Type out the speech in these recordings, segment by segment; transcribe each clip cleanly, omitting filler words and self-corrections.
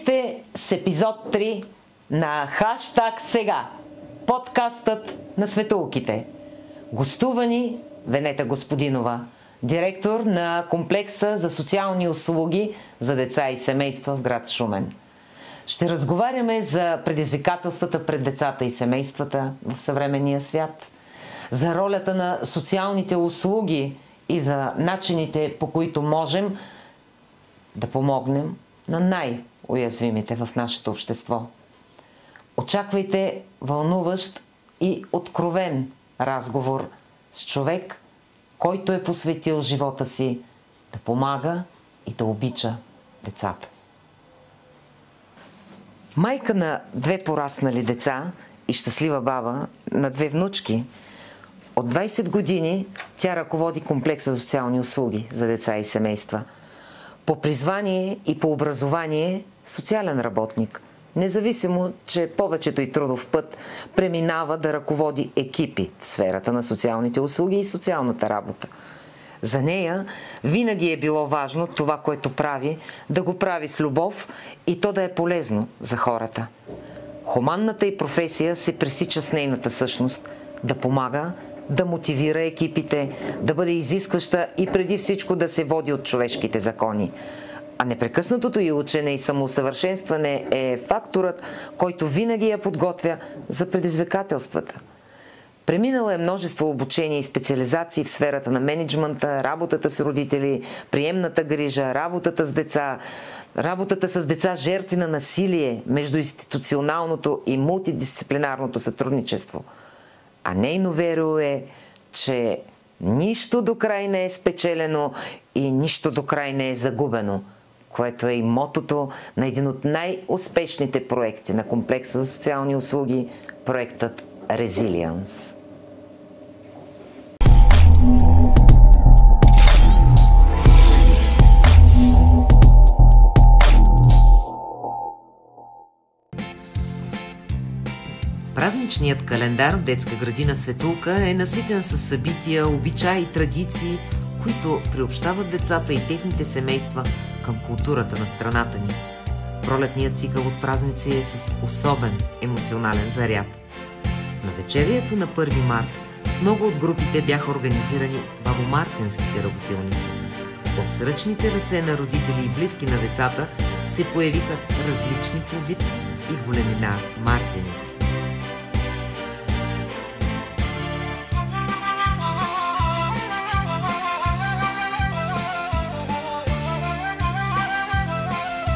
сте с епизод 3 на Хаштаг Сега, подкастът на светулките. Гостувани Венета Господинова, директор на комплекса за социални услуги за деца и семейства в град Шумен. Ще разговаряме за предизвикателствата пред децата и семействата в съвременния свят, за ролята на социалните услуги и за начините, по които можем да помогнем на най-уязвимите в нашето общество. Очаквайте вълнуващ и откровен разговор с човек, който е посветил живота си да помага и да обича децата. Майка на 2 пораснали деца и щастлива баба на 2 внучки, от 20 години тя ръководи комплекса за социални услуги за деца и семейства. По призвание и по образование социален работник, независимо, че повечето и трудов път преминава да ръководи екипи в сферата на социалните услуги и социалната работа. За нея винаги е било важно това, което прави, да го прави с любов и то да е полезно за хората. Хуманната й професия се пресича с нейната същност – да помага, да мотивира екипите, да бъде изискваща и преди всичко да се води от човешките закони. А непрекъснатото й учене и самоусъвършенстване е факторът, който винаги я подготвя за предизвикателствата. Преминала е множество обучения и специализации в сферата на мениджмънта, работата с родители, приемната грижа, работата с деца жертви на насилие, междуинституционалното и мултидисциплинарното сътрудничество. А нейно веро е, че нищо до край не е спечелено и нищо до край не е загубено, което е и мотото на един от най-успешните проекти на комплекса за социални услуги, проектът Resilience. Празничният календар в детска градина Светулка е наситен с събития, обичаи и традиции, които приобщават децата и техните семейства към културата на страната ни. Пролетният цикъл от празници е с особен емоционален заряд. В навечерието на 1 март в много от групите бяха организирани бабомартенските работилници. От сръчните ръце на родители и близки на децата се появиха различни по вид и големина мартеници.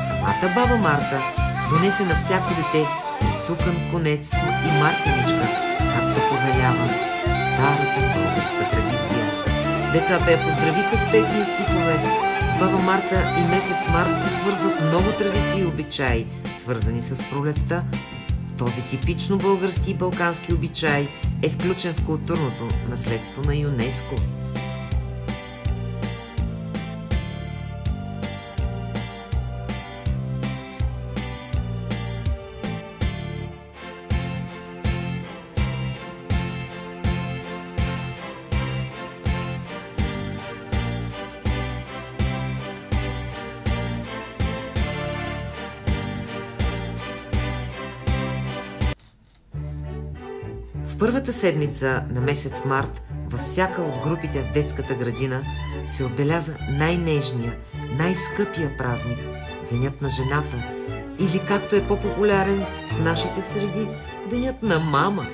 Самата баба Марта донесе на всяко дете присукан конец и мартеничка, както повелява старата българска традиция. Децата я поздравиха с песни и стихове. С баба Марта и месец март се свързват много традиции и обичаи, свързани с пролетта. Този типично български и балкански обичай е включен в културното наследство на ЮНЕСКО. В първата седмица на месец март във всяка от групите в детската градина се отбеляза най-нежния, най-скъпия празник – Денят на жената, или както е по-популярен в нашите среди – Денят на мама.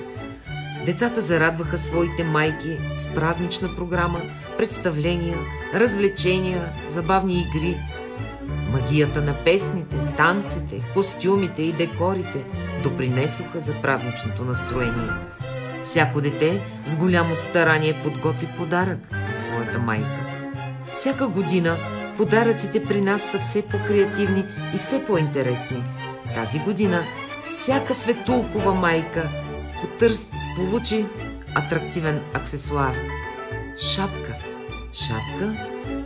Децата зарадваха своите майки с празнична програма, представления, развлечения, забавни игри. Магията на песните, танците, костюмите и декорите допринесоха за празничното настроение. Всяко дете с голямо старание подготви подарък за своята майка. Всяка година подаръците при нас са все по-креативни и все по-интересни. Тази година всяка светулкова майка получи атрактивен аксесуар – шапка. Шапка,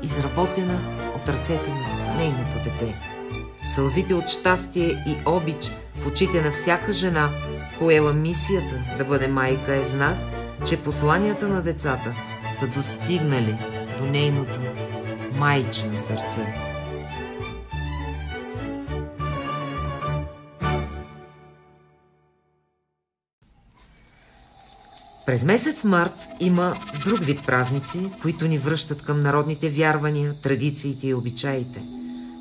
изработена от ръцете на нейното дете. Сълзите от щастие и обич в очите на всяка жена, поела мисията да бъде майка, е знак, че посланията на децата са достигнали до нейното майчино сърце. През месец март има друг вид празници, които ни връщат към народните вярвания, традициите и обичаите.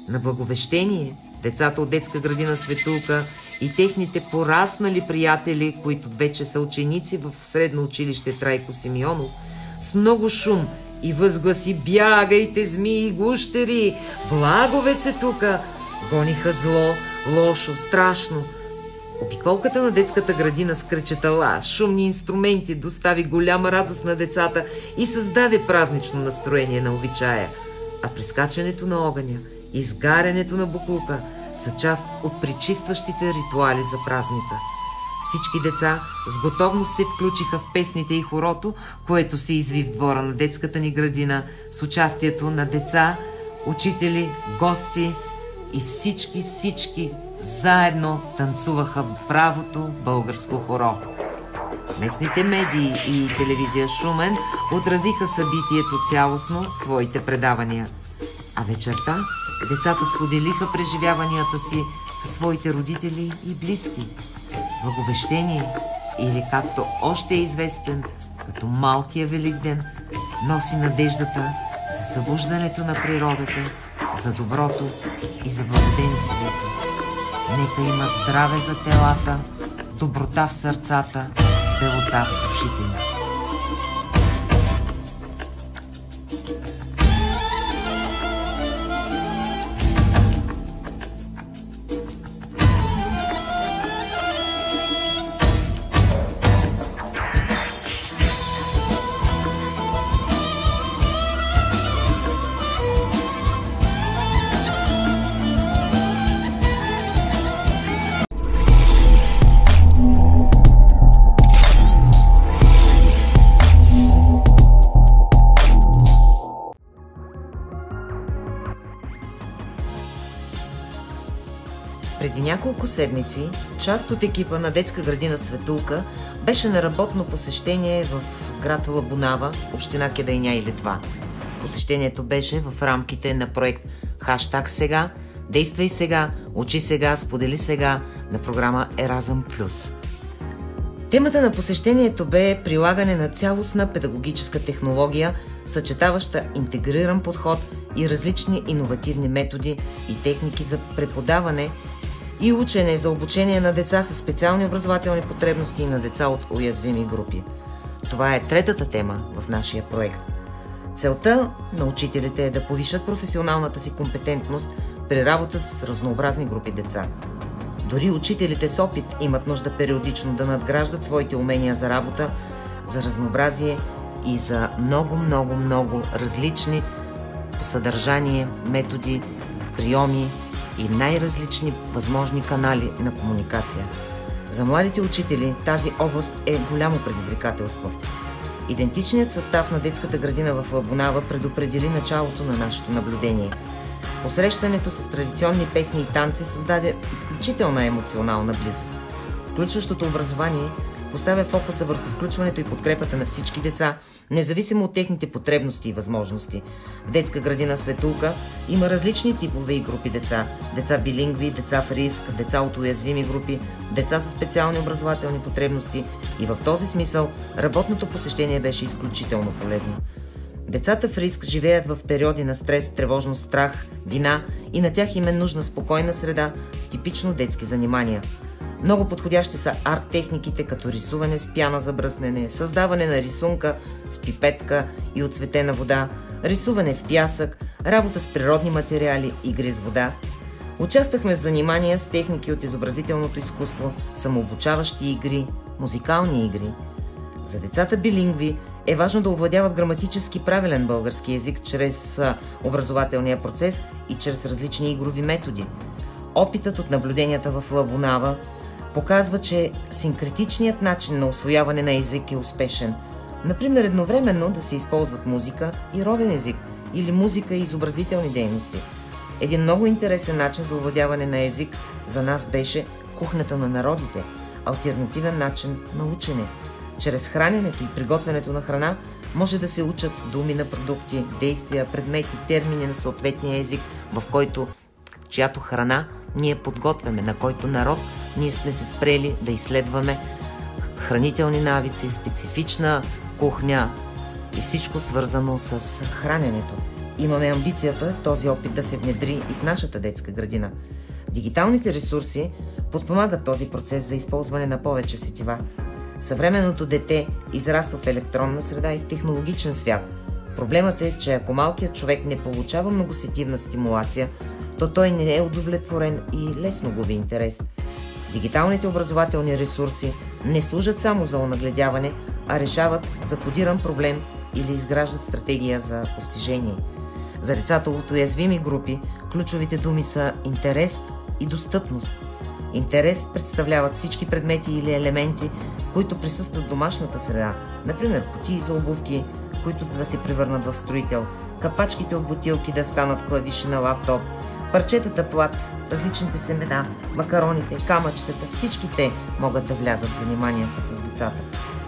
На Благовещение децата от детска градина Светулка и техните пораснали приятели, които вече са ученици в средно училище Трайко Симеонов, с много шум и възгласи "Бягайте, змии и гущери! Благовец е тука!" гониха зло, лошо, страшно. Обиколката на детската градина с кръчетала, шумни инструменти достави голяма радост на децата и създаде празнично настроение на обичая. А прескачането на огъня, изгарянето на боклука са част от пречистващите ритуали за празника. Всички деца с готовност се включиха в песните и хорото, което се изви в двора на детската ни градина с участието на деца, учители, гости и всички заедно танцуваха бравото българско хоро. Местните медии и телевизия Шумен отразиха събитието цялостно в своите предавания. А вечерта децата споделиха преживяванията си със своите родители и близки. Благовещение, или както още е известен като Малкия Великден, носи надеждата за събуждането на природата, за доброто и за благоденствието. Нека има здраве за телата, доброта в сърцата, белота в душите ни. Преди няколко седмици част от екипа на детска градина Светулка беше на работно посещение в град Лабунава, община Кедайня и Литва. Посещението беше в рамките на проект #сега, действай сега, учи сега, сподели сега на програма Еразъм Плюс. Темата на посещението бе прилагане на цялостна педагогическа технология, съчетаваща интегриран подход и различни иновативни методи и техники за преподаване и учене за обучение на деца със специални образователни потребности и на деца от уязвими групи. Това е третата тема в нашия проект. Целта на учителите е да повишат професионалната си компетентност при работа с разнообразни групи деца. Дори учителите с опит имат нужда периодично да надграждат своите умения за работа, за разнообразие и за много различни по съдържание, методи, приеми и най-различни възможни канали на комуникация. За младите учители тази област е голямо предизвикателство. Идентичният състав на детската градина в Лабунава предопредели началото на нашето наблюдение. Посрещането с традиционни песни и танци създаде изключителна емоционална близост. Включващото образование поставя фокуса върху включването и подкрепата на всички деца, независимо от техните потребности и възможности. В детска градина Светулка има различни типове и групи деца. Деца билингви, деца в риск, деца от уязвими групи, деца с специални образователни потребности и в този смисъл работното посещение беше изключително полезно. Децата в риск живеят в периоди на стрес, тревожност, страх, вина и на тях им е нужна спокойна среда с типично детски занимания. Много подходящи са арт-техниките, като рисуване с пяна за бръснене, създаване на рисунка с пипетка и оцветена вода, рисуване в пясък, работа с природни материали, игри с вода. Участвахме в занимания с техники от изобразителното изкуство, самообучаващи игри, музикални игри. За децата билингви е важно да овладяват граматически правилен български език чрез образователния процес и чрез различни игрови методи. Опитът от наблюденията в Лабунава показва, че синкретичният начин на усвояване на език е успешен. Например, едновременно да се използват музика и роден език или музика и изобразителни дейности. Един много интересен начин за овладяване на език за нас беше кухнята на народите, алтернативен начин на учене. Чрез храненето и приготвянето на храна може да се учат думи на продукти, действия, предмети, термини на съответния език, в който чиято храна ние подготвяме, на който народ ние сме се спрели да изследваме хранителни навици, специфична кухня и всичко свързано с храненето. Имаме амбицията този опит да се внедри и в нашата детска градина. Дигиталните ресурси подпомагат този процес за използване на повече сетива. Съвременното дете израства в електронна среда и в технологичен свят. Проблемът е, че ако малкият човек не получава многосетивна стимулация, то той не е удовлетворен и лесно губи интерес. Дигиталните образователни ресурси не служат само за онагледяване, а решават закодиран проблем или изграждат стратегия за постижение. За децата от уязвими групи ключовите думи са интерес и достъпност. Интерес представляват всички предмети или елементи, които присъстват в домашната среда, например кутии за обувки, които за да се превърнат в строител, капачките от бутилки да станат клавиши на лаптоп, парчетата плат, различните семена, макароните, камъчетата, всички те могат да влязат в заниманията с децата.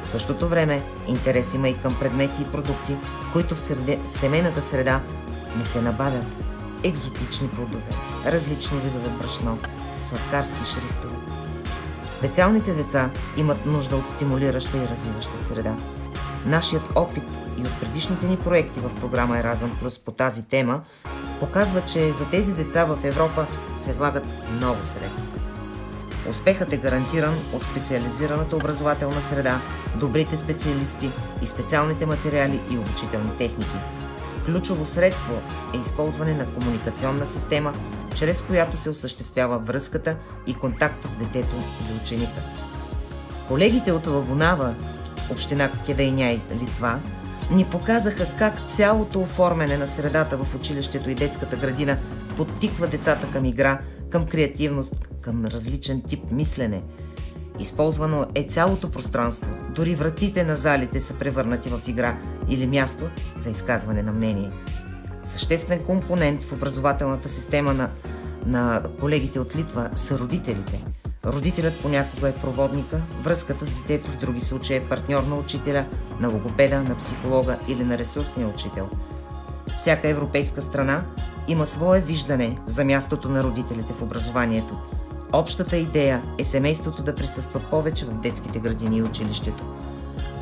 В същото време интерес има и към предмети и продукти, които в семейната среда не се набавят. Екзотични плодове, различни видове брашно, сладкарски шрифтове. Специалните деца имат нужда от стимулираща и развиваща среда. Нашият опит и от предишните ни проекти в програма Еразъм Плюс по тази тема показва, че за тези деца в Европа се влагат много средства. Успехът е гарантиран от специализираната образователна среда, добрите специалисти и специалните материали и обучителни техники. Ключово средство е използване на комуникационна система, чрез която се осъществява връзката и контакта с детето или ученика. Колегите от Лагунава, община Кедайняй, Литва, ни показаха как цялото оформяне на средата в училището и детската градина подтиква децата към игра, към креативност, към различен тип мислене. Използвано е цялото пространство, дори вратите на залите са превърнати в игра или място за изказване на мнение. Съществен компонент в образователната система на колегите от Литва са родителите. Родителят понякога е проводника, връзката с детето в други случаи е партньор на учителя, на логопеда, на психолога или на ресурсния учител. Всяка европейска страна има свое виждане за мястото на родителите в образованието. Общата идея е семейството да присъства повече в детските градини и училището.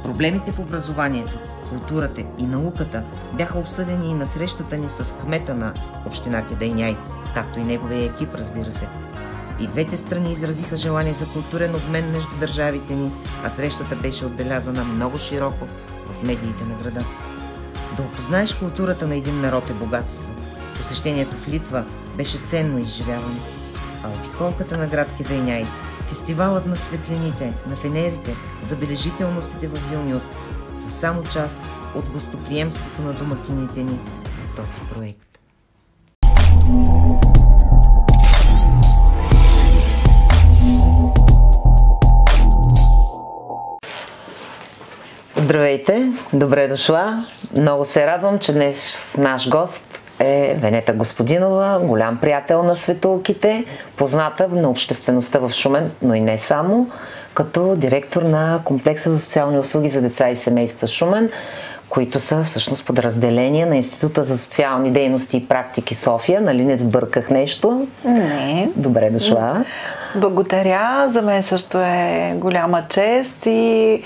Проблемите в образованието, културата и науката бяха обсъдени и на срещата ни с кмета на община Кедайняй, както и неговия екип, разбира се. И двете страни изразиха желание за културен обмен между държавите ни, а срещата беше отбелязана много широко в медиите на града. Да опознаеш културата на един народ е богатство. Посещението в Литва беше ценно изживяване. А обиколката на град Кедайняй, фестивалът на светлините, на фенерите, забележителностите в Вилнюс са само част от гостоприемството на домакините ни в този проект. Здравейте, добре дошла. Много се радвам, че днес наш гост е Венета Господинова, голям приятел на светулките, позната на обществеността в Шумен, но и не само, като директор на комплекса за социални услуги за деца и семейства Шумен, които са всъщност подразделения на Института за социални дейности и практики София. Нали не сбърках нещо? Не. Добре дошла. Благодаря. За мен също е голяма чест и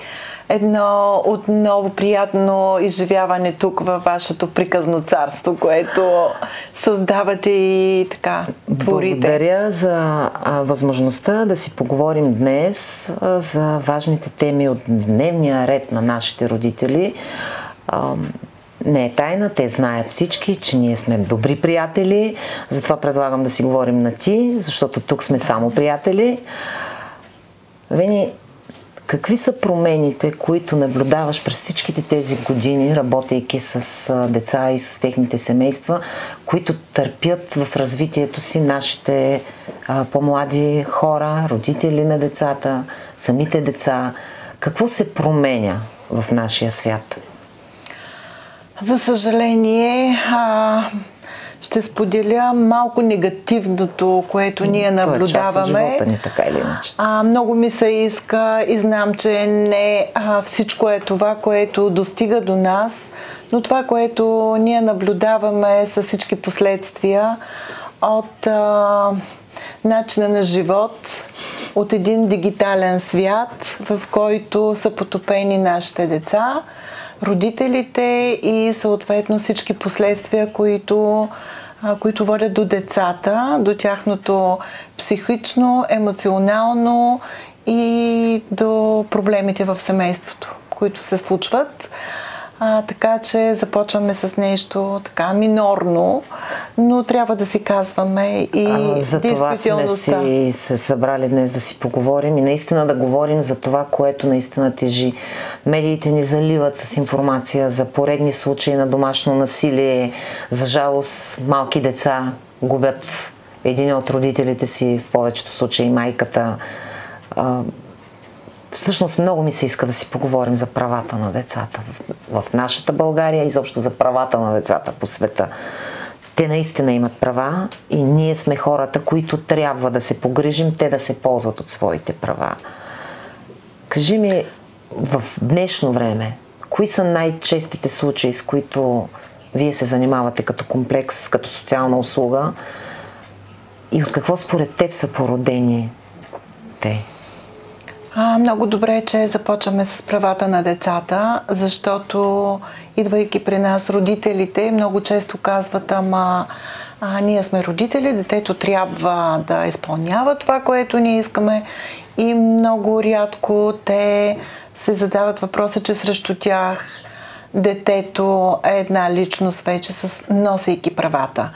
едно отново приятно изживяване тук във вашето приказно царство, което създавате и така творите. Благодаря за възможността да си поговорим днес за важните теми от дневния ред на нашите родители. Не е тайна, те знаят всички, че ние сме добри приятели, затова предлагам да си говорим на ти, защото тук сме само приятели. Вени, какви са промените, които наблюдаваш през всичките тези години, работейки с деца и с техните семейства, които търпят в развитието си нашите по-млади хора, родители на децата, самите деца? Какво се променя в нашия свят? За съжаление, ще споделя малко негативното, което ние наблюдаваме. Това е част от живота ни, така или иначе. Много ми се иска и знам, че не всичко е това, което достига до нас, но това, което ние наблюдаваме с всички последствия от начина на живот, от един дигитален свят, в който са потопени нашите деца, родителите и съответно всички последствия, които водят до децата, до тяхното психично, емоционално и до проблемите в семейството, които се случват. Така че започваме с нещо така минорно, но трябва да си казваме и за това сме си се събрали днес да си поговорим и наистина да говорим за това, което наистина тежи. Медиите ни заливат с информация за поредни случаи на домашно насилие. За жалост, малки деца губят един от родителите си, в повечето случаи майката. Всъщност много ми се иска да си поговорим за правата на децата в нашата България, изобщо за правата на децата по света. Те наистина имат права и ние сме хората, които трябва да се погрижим, те да се ползват от своите права. Кажи ми, в днешно време, кои са най-честите случаи, с които вие се занимавате като комплекс, като социална услуга и от какво според теб са породени те? Много добре, че започваме с правата на децата, защото идвайки при нас родителите много често казват, ние сме родители, детето трябва да изпълнява това, което ние искаме и много рядко те се задават въпроса, че срещу тях детето е една личност вече носейки правата.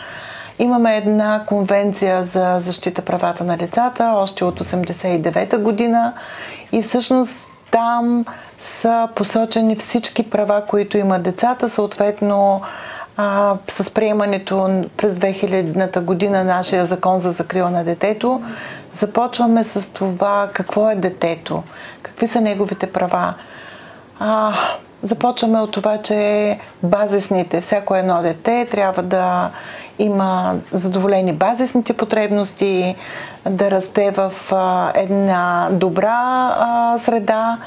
Имаме една конвенция за защита правата на децата, още от 1989 година и всъщност там са посочени всички права, които имат децата. Съответно, с приемането през 2000-та година нашия закон за закрила на детето, започваме с това какво е детето, какви са неговите права. Започваме от това, че базисните, всяко едно дете трябва да има задоволени базисните потребности, да расте в една добра среда,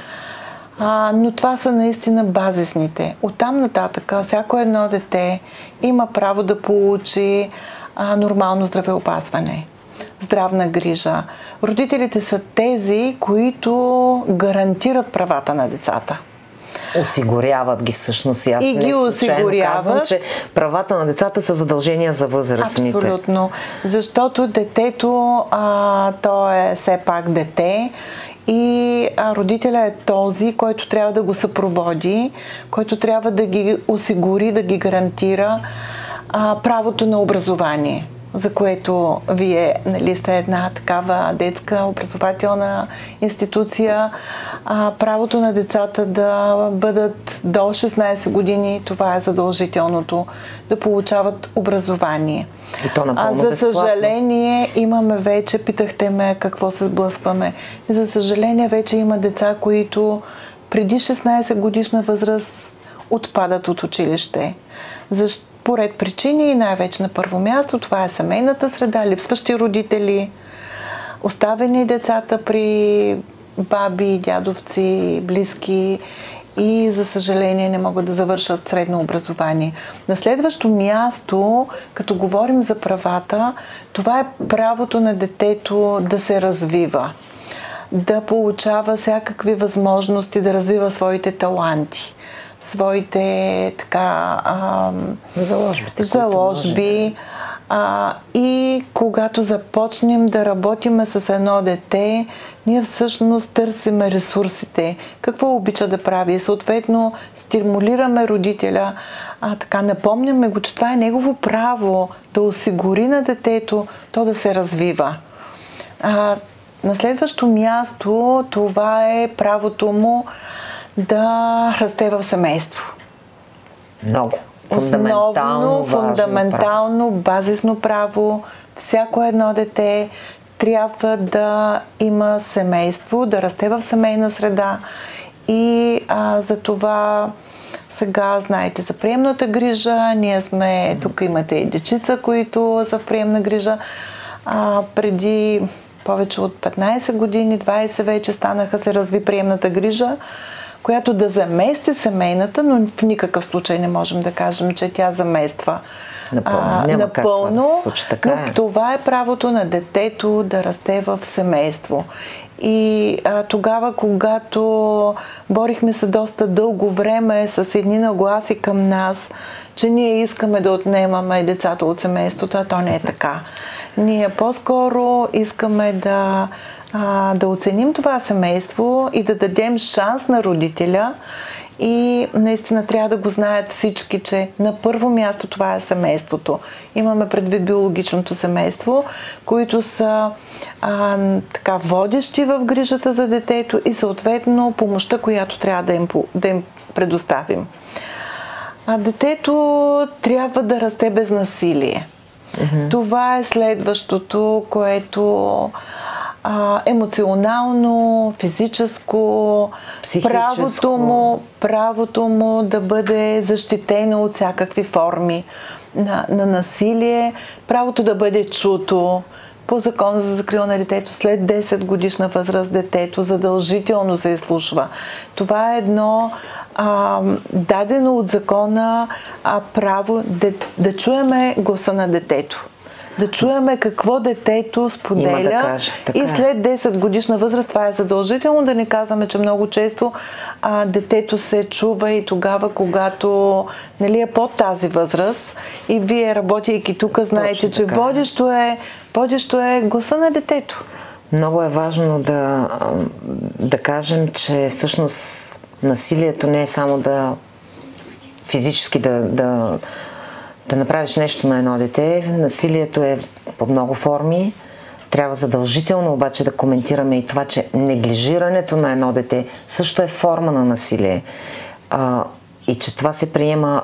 но това са наистина базисните. Оттам нататък всяко едно дете има право да получи нормално здравеопазване, здравна грижа. Родителите са тези, които гарантират правата на децата. Осигуряват ги всъщност. Аз и ги осигуряват. Казвам, че правата на децата са задължения за възрастните. Абсолютно. Защото детето, то е все пак дете и родителя е този, който трябва да го съпроводи, който трябва да ги осигури, да ги гарантира правото на образование, за което вие сте една такава детска образователна институция. Правото на децата да бъдат до 16 години, това е задължителното, да получават образование. И то напълно за съжаление, имаме вече, питахте ме какво се сблъскваме. За съжаление, вече има деца, които преди 16 годишна възраст отпадат от училище. Поред причини и най-вече на първо място това е семейната среда, липсващи родители, оставени децата при баби, дядовци, близки и за съжаление не могат да завършат средно образование. На следващо място, като говорим за правата, това е правото на детето да се развива, да получава всякакви възможности да развива своите таланти, своите заложби. И когато започнем да работим с едно дете, ние всъщност търсиме ресурсите. Какво обича да прави? Съответно, стимулираме родителя, напомняме го, че това е негово право да осигури на детето то да се развива. На следващо място, това е правото му да расте в семейство. Много. Фундаментално, базисно право. Всяко едно дете трябва да има семейство, да расте в семейна среда и за това сега знаете за приемната грижа. Ние сме, тук имате и дечица, които са в приемна грижа. Преди повече от 15 години, 20 вече станаха, се разви приемната грижа, която да замести семейната, но в никакъв случай не можем да кажем, че тя замества напълно, така но това е правото на детето да расте в семейство. И тогава, когато борихме се доста дълго време с едни нагласи към нас, че ние искаме да отнемаме децата от семейството, а то не е така. Ние по-скоро искаме да оценим това семейство и да дадем шанс на родителя. И наистина трябва да го знаят всички, че на първо място това е семейството. Имаме предвид биологичното семейство, които са така водещи в грижата за детето и съответно помощта, която трябва да им предоставим. Детето трябва да расте без насилие. Това е следващото, което емоционално, физическо, правото му да бъде защитено от всякакви форми на насилие, правото да бъде чуто. По закон за закрила на детето, след 10 годишна възраст детето задължително се изслушва. Това е едно дадено от закона право да чуеме гласа на детето. Да чуеме какво детето споделя да каже, и след 10 годишна възраст това е задължително. Да не казваме, че много често детето се чува и тогава, когато е под тази възраст и вие, работейки тук, знаете, че водещо е гласа на детето. Много е важно да кажем, че всъщност насилието не е само да физически да направиш нещо на едно дете. Насилието е по много форми. Трябва задължително обаче да коментираме и това, че неглижирането на едно дете също е форма на насилие. И че това се приема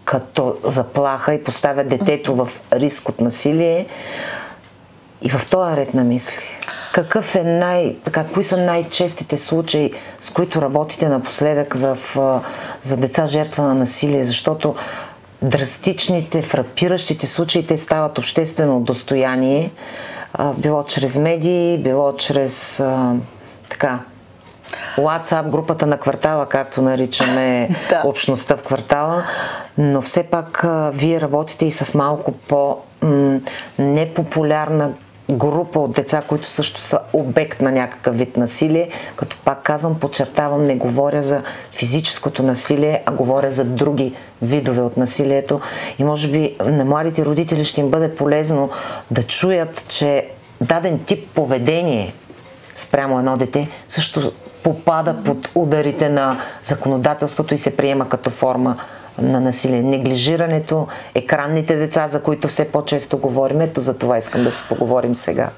като заплаха и поставя детето в риск от насилие. И в този ред на мисли, кои са най-честите случаи, с които работите напоследък за деца жертва на насилие? Защото драстичните, фрапиращите случаи, те стават обществено достояние, било чрез медии, било чрез WhatsApp, групата на квартала, както наричаме общността в квартала, но все пак вие работите и с малко по-непопулярна група от деца, които също са обект на някакъв вид насилие, като пак казвам, подчертавам, не говоря за физическото насилие, а говоря за други видове от насилието. И може би на младите родители ще им бъде полезно да чуят, че даден тип поведение спрямо едно дете също попада под ударите на законодателството и се приема като форма на насилие. Неглижирането, екранните деца, за които все по-често говорим. Ето за това искам да си поговорим сега.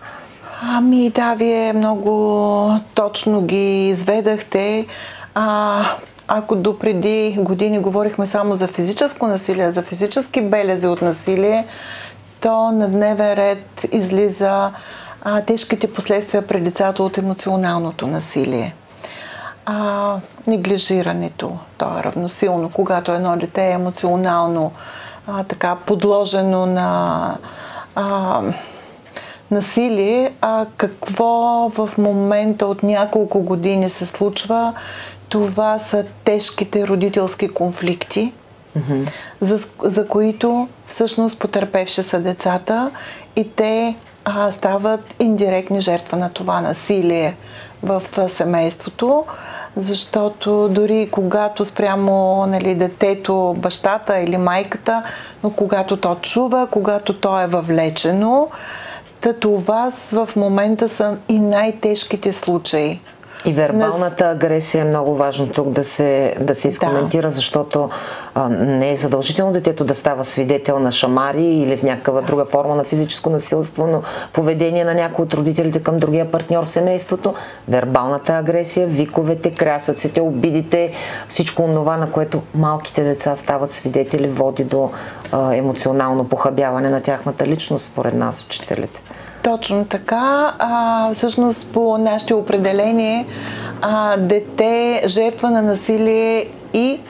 Вие много точно ги изведахте. Ако допреди години говорихме само за физическо насилие, за физически белези от насилие, то на дневен ред излиза тежките последствия пред децата от емоционалното насилие. Неглижирането, то е равносилно, когато едно дете е емоционално подложено на насилие. Какво в момента от няколко години се случва? Това са тежките родителски конфликти, за които всъщност потърпевши са децата и те стават индиректни жертва на това насилие в семейството, защото дори когато спрямо детето, бащата или майката, но когато то чува, когато то е въвлечено, това в момента са и най-тежките случаи. И вербалната агресия е много важно тук да се изкоментира, защото не е задължително детето да става свидетел на шамари или в някаква друга форма на физическо насилство, но поведение на някой от родителите към другия партньор в семейството. Вербалната агресия, виковете, крясъците, обидите, всичко това, на което малките деца стават свидетели, води до емоционално похабяване на тяхната личност, според нас, учителите. Точно така. Всъщност по нашето определение дете, жертва на насилие и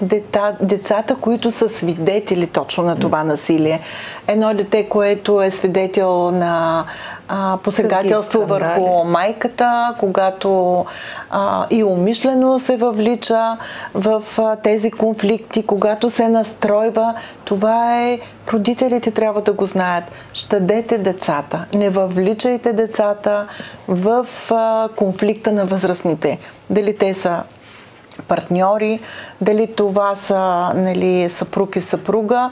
децата, които са свидетели точно на това насилие. Едно дете, което е свидетел на посегателство върху майката, когато и умишлено се въвлича в тези конфликти, когато се настройва, това е, родителите трябва да го знаят. Щадете децата, не въвличайте децата в конфликта на възрастните. Дали те са партньори, дали това са съпруг и съпруга,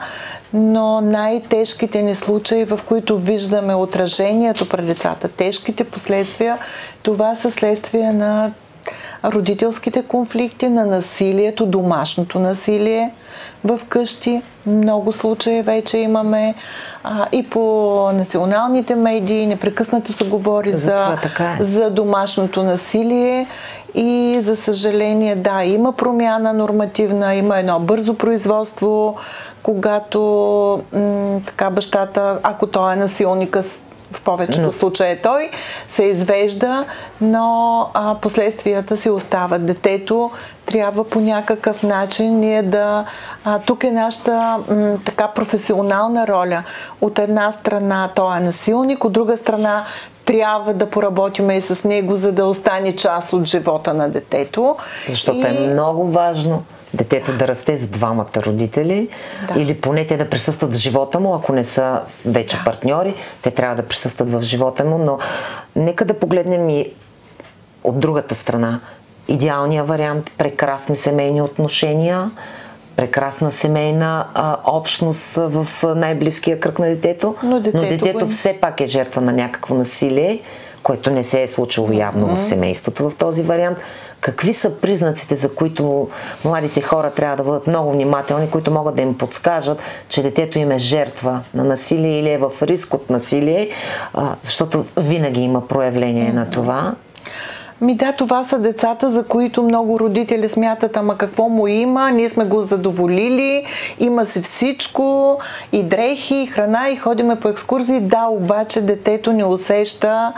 но най-тежките ни случаи, в които виждаме отражението пред децата, тежките последствия, това са следствия на родителските конфликти, на насилието, домашното насилие в къщи. Много случаи вече имаме и по националните медии непрекъснато се говори за домашното насилие. И за съжаление, да, има промяна нормативна, има едно бързо производство, когато бащата, ако той е насилника, в повечето случаи е той, се извежда, но последствията си остават. Детето трябва по някакъв начин ние да... тук е нашата професионална роля. От една страна той е насилник, от друга страна трябва да поработим и с него, за да остане част от живота на детето. Защото е много важно детето да расте с двамата родители, или поне те да присъстват в живота му, ако не са вече партньори, те трябва да присъстват в живота му, но нека да погледнем и от другата страна. Идеалният вариант, прекрасни семейни отношения, прекрасна семейна общност в най-близкия кръг на детето, но детето все пак е жертва на някакво насилие, което не се е случило явно в семейството в този вариант. Какви са признаците, за които младите хора трябва да бъдат много внимателни, които могат да им подскажат, че детето им е жертва на насилие или е в риск от насилие, защото винаги има проявление на това? Това са децата, за които много родители смятат, ама какво му има, ние сме го задоволили, има си всичко, и дрехи, и храна, и ходиме по екскурзии. Да, обаче детето не усеща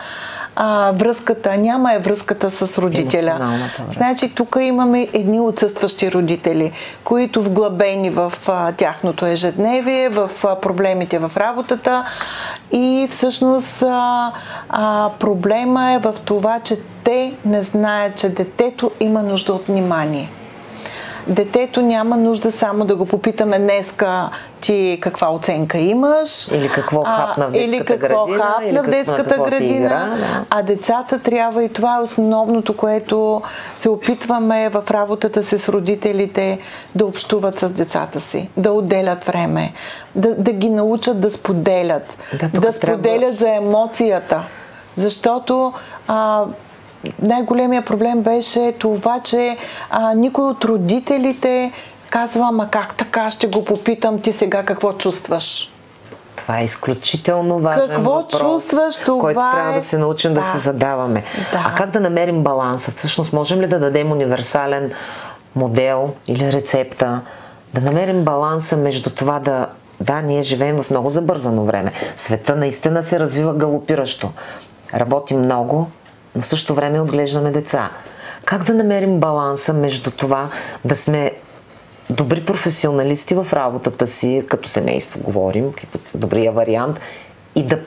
връзката, няма връзката с родителя. Значи тук имаме едни отсъстващи родители, които вглъбени в тяхното ежедневие, в проблемите в работата, и всъщност проблема е в това, че те не знаят, че детето има нужда от внимание. Детето няма нужда само да го попитаме днеска ти каква оценка имаш. Или какво хапна в детската градина. А децата трябва, и това е основното, което се опитваме в работата си с родителите, да общуват с децата си, да отделят време, да ги научат да споделят. Да споделят за емоцията. Защото най-големият проблем беше това, че никой от родителите казва, ама как така, ще го попитам, ти сега какво чувстваш? Това е изключително важен въпрос, чувстваш, това който трябва да се научим да се задаваме. А как да намерим баланса? Всъщност можем ли да дадем универсален модел или рецепта? Да намерим баланса между това да, ние живеем в много забързано време. Света наистина се развива галопиращо. Работим много, но в същото време отглеждаме деца. Как да намерим баланса между това да сме добри професионалисти в работата си, като семейство говорим, добрия вариант, и да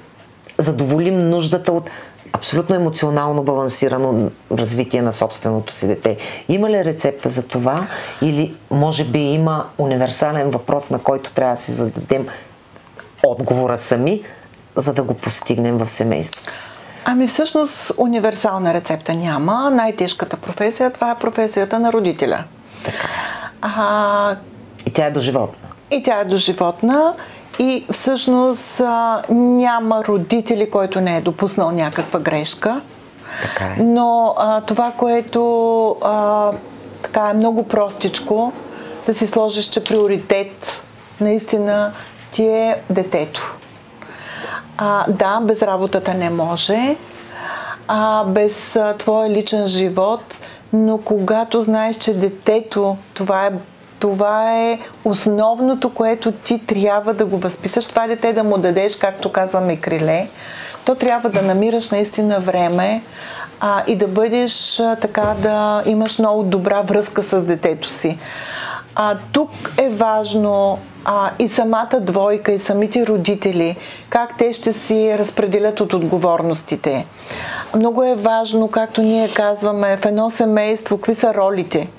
задоволим нуждата от абсолютно емоционално балансирано развитие на собственото си дете? Има ли рецепта за това, или може би има универсален въпрос, на който трябва да си зададем отговора сами, за да го постигнем в семейството си? Всъщност универсална рецепта няма. Най-тежката професия, това е професията на родителя. Така. И тя е доживотна. И всъщност няма родители, който не е допуснал някаква грешка. Така е. Но това, което е много простичко, да си сложиш, че приоритет наистина ти е детето. Без работата не може, без твоя личен живот, но когато знаеш, че детето, това е основното, което ти трябва да го възпиташ, това дете да му дадеш, както казваме, криле, то трябва да намираш наистина време и да бъдеш да имаш много добра връзка с детето си. тук е важно и самата двойка, и самите родители, как те ще си разпределят от отговорностите. Много е важно, както ние казваме, в едно семейство, какви са ролите.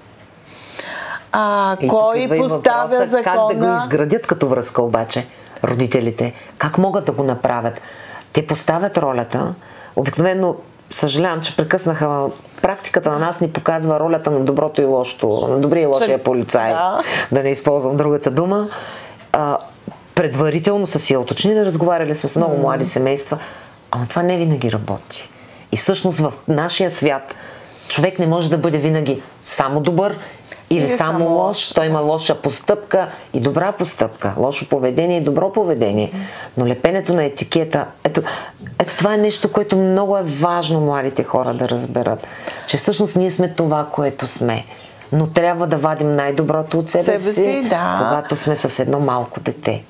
Кой поставя закона? Как да го изградят като връзка обаче родителите? Как могат да го направят? Те поставят ролята. Обикновено, съжалявам, че прекъснаха, практиката на нас ни показва ролята на доброто и лошото, на добрия и лошия полицай. Да не използвам другата дума. Предварително са си я уточнили, разговаряли с много млади семейства, ама това не винаги работи. И всъщност в нашия свят човек не може да бъде винаги само добър или само лош. Той има лоша постъпка и добра постъпка, лошо поведение и добро поведение. Но лепенето на етикета, ето това е нещо, което много е важно младите хора да разберат, че всъщност ние сме това, което сме. Но трябва да вадим най-доброто от себе си, когато сме с едно малко дете,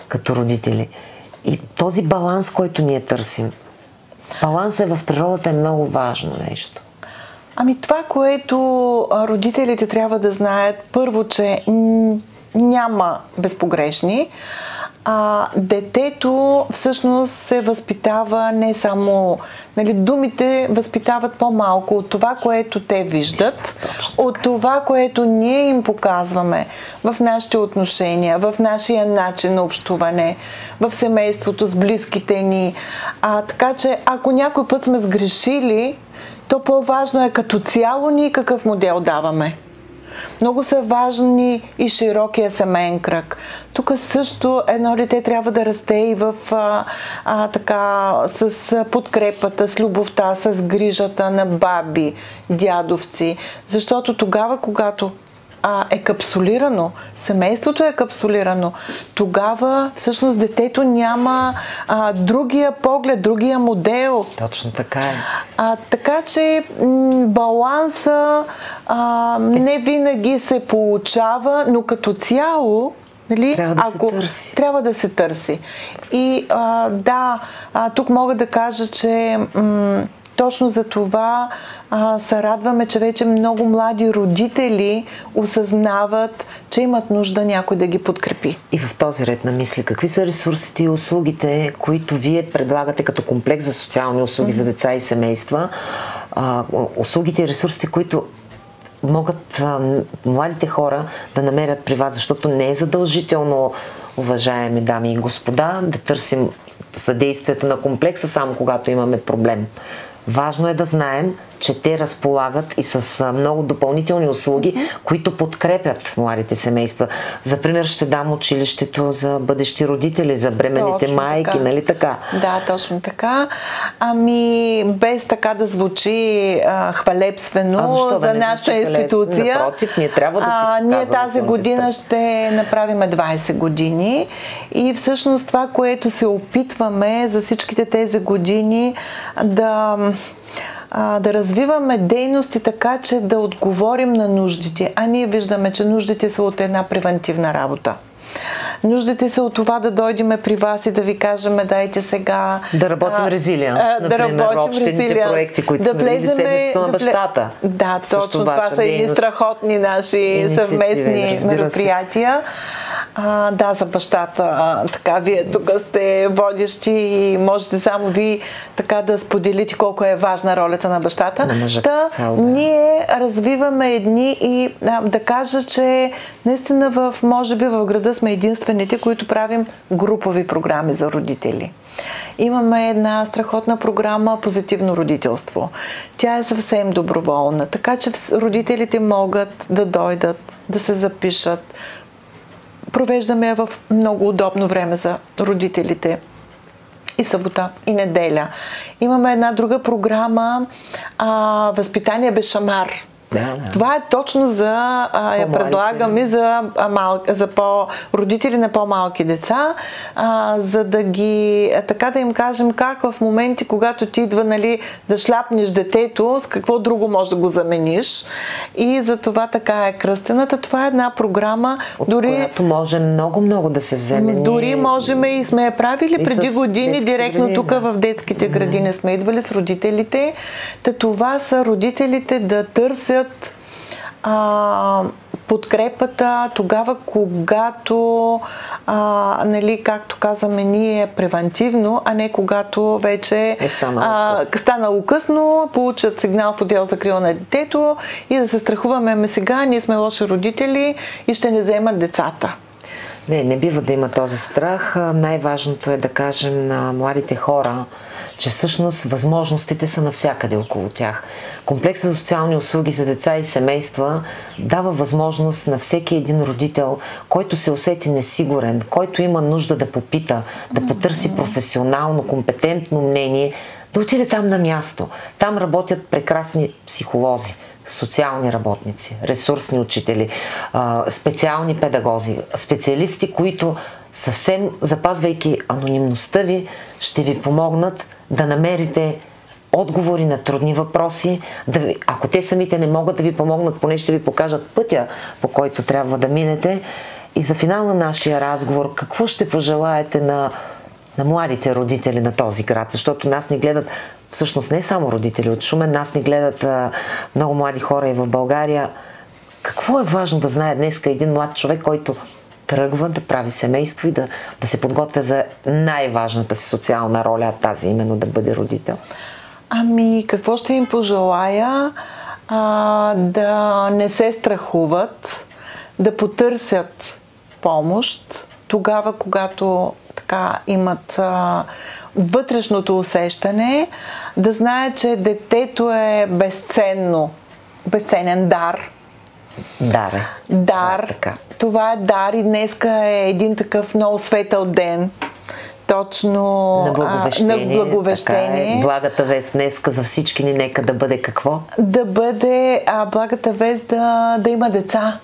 като родители. И този баланс, който ние търсим, балансът в природата е много важно нещо. Това, което родителите трябва да знаят, първо, че няма безпогрешни. Детето всъщност се възпитава не само... думите възпитават по-малко от това, което те виждат, от това, което ние им показваме в нашите отношения, в нашия начин на общуване, в семейството с близките ни. Така че, ако някой път сме сгрешили, то по-важно е като цяло ние какъв модел даваме. Много са важни и широкия семейен кръг. Тук също едно дете трябва да расте и с подкрепата, с любовта, с грижата на баби, дядовци. Защото тогава, когато е капсулирано, семейството е капсулирано, тогава всъщност детето няма другия поглед, другия модел. Точно така е. Така че баланса не винаги се получава, но като цяло трябва да се търси. И тук мога да кажа, че точно за това се радваме, че вече много млади родители осъзнават, че имат нужда някой да ги подкрепи. И в този ред на мисли, какви са ресурсите и услугите, които вие предлагате като комплекс за социални услуги за деца и семейства? Услугите и ресурсите, които могат младите хора да намерят при вас, защото не е задължително, уважаеми дами и господа, да търсим съдействието на комплекса само когато имаме проблем. Важно е да знаем, че те разполагат и с много допълнителни услуги, които подкрепят младите семейства. За пример ще дам училището за бъдещи родители, за бременните майки, така. Нали така? Да, точно така. Без така да звучи хвалебствено за нашата институция. Напротив, ние трябва да си ние тази година ще направим 20 години и всъщност това, което се опитваме за всичките тези години да развиваме дейности така, че да отговорим на нуждите. Ние виждаме, че нуждите са от една превентивна работа. Нуждите са от това да дойдем при вас и да ви кажем, дайте сега... Да работим резилиенс, например, общените проекти, които сме били седмицата на бащата. Да, точно това са едни страхотни наши съвместни мероприятия. За бащата. Така, вие тук сте водещи и можете само ви така да споделите колко е важна ролята на бащата. Ние развиваме едни и да кажа, че наистина може би в града сме единствените, които правим групови програми за родители. Имаме една страхотна програма Позитивно родителство. Тя е съвсем доброволна, така че родителите могат да дойдат, да се запишат. Провеждаме я в много удобно време за родителите. И събота, и неделя. Имаме една друга програма Възпитание без шамар. Това е точно за я предлагаме за родители на по-малки деца, за да ги, така да им кажем как в моменти, когато ти идва да шляпнеш детето, с какво друго може да го замениш. И за това така е кръстената. Това е една програма, от която може много да се вземе. Дори можем и сме я правили преди години, директно тук в детските градини сме идвали с родителите. Това са родителите да търсят подкрепата тогава, когато, нали, както казваме ние, превентивно, а не когато вече станало късно, получат сигнал в отдел за закрила на детето и да се страхуваме, сега ние сме лоши родители и ще не вземат децата. Не бива да има този страх. Най-важното е да кажем на младите хора, че всъщност възможностите са навсякъде около тях. Комплексът за социални услуги за деца и семейства дава възможност на всеки един родител, който се усети несигурен, който има нужда да попита, да потърси професионално, компетентно мнение, да отиде там на място. Там работят прекрасни психолози, социални работници, ресурсни учители, специални педагози, специалисти, които съвсем запазвайки анонимността ви, ще ви помогнат да намерите отговори на трудни въпроси. Ако те самите не могат да ви помогнат, поне ще ви покажат пътя, по който трябва да минете. И за финал на нашия разговор, какво ще пожелаете на младите родители на този град? Защото нас ни гледат, всъщност не само родители от Шумен, нас ни гледат много млади хора и в България. Какво е важно да знае днеска един млад човек, който тръгва да прави семейство и да се подготвя за най-важната си социална роля, тази именно да бъде родител? Какво ще им пожелая? Да не се страхуват, да потърсят помощ тогава, когато така имат вътрешното усещане, да знаят, че детето е безценен дар. Дар. Това е дар и днеска е един такъв много светъл ден. Точно на благовещение. Благата вест днеска за всички ни нека да бъде какво? Да бъде благата вест да има деца.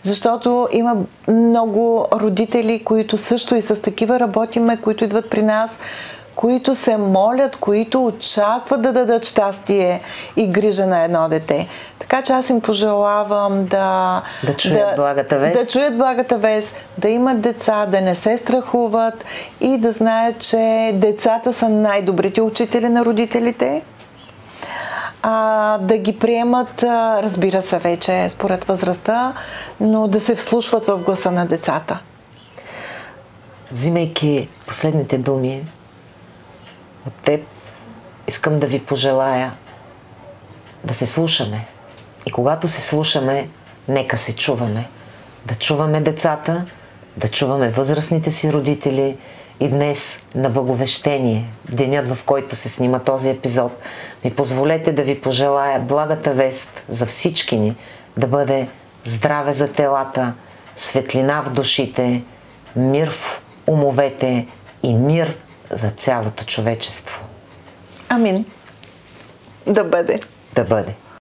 Защото има много родители, които също и с такива работиме, които идват при нас, които се молят, които очакват да дадат щастие и грижа на едно дете. Така че аз им пожелавам да чуят благата вест. Да чуят благата вест, да имат деца, да не се страхуват и да знаят, че децата са най-добрите учители на родителите. Да ги приемат, разбира се, вече според възрастта, но да се вслушват в гласа на децата. Взимайки последните думи от теб, искам да ви пожелая да се слушаме. И когато се слушаме, нека се чуваме. Да чуваме децата, да чуваме възрастните си родители. И днес на Благовещение, денят, в който се снима този епизод, ми позволете да ви пожелая благата вест за всички ни, да бъде здраве за телата, светлина в душите, мир в умовете и мир за цялото човечество. Амин. Да бъде. Да бъде.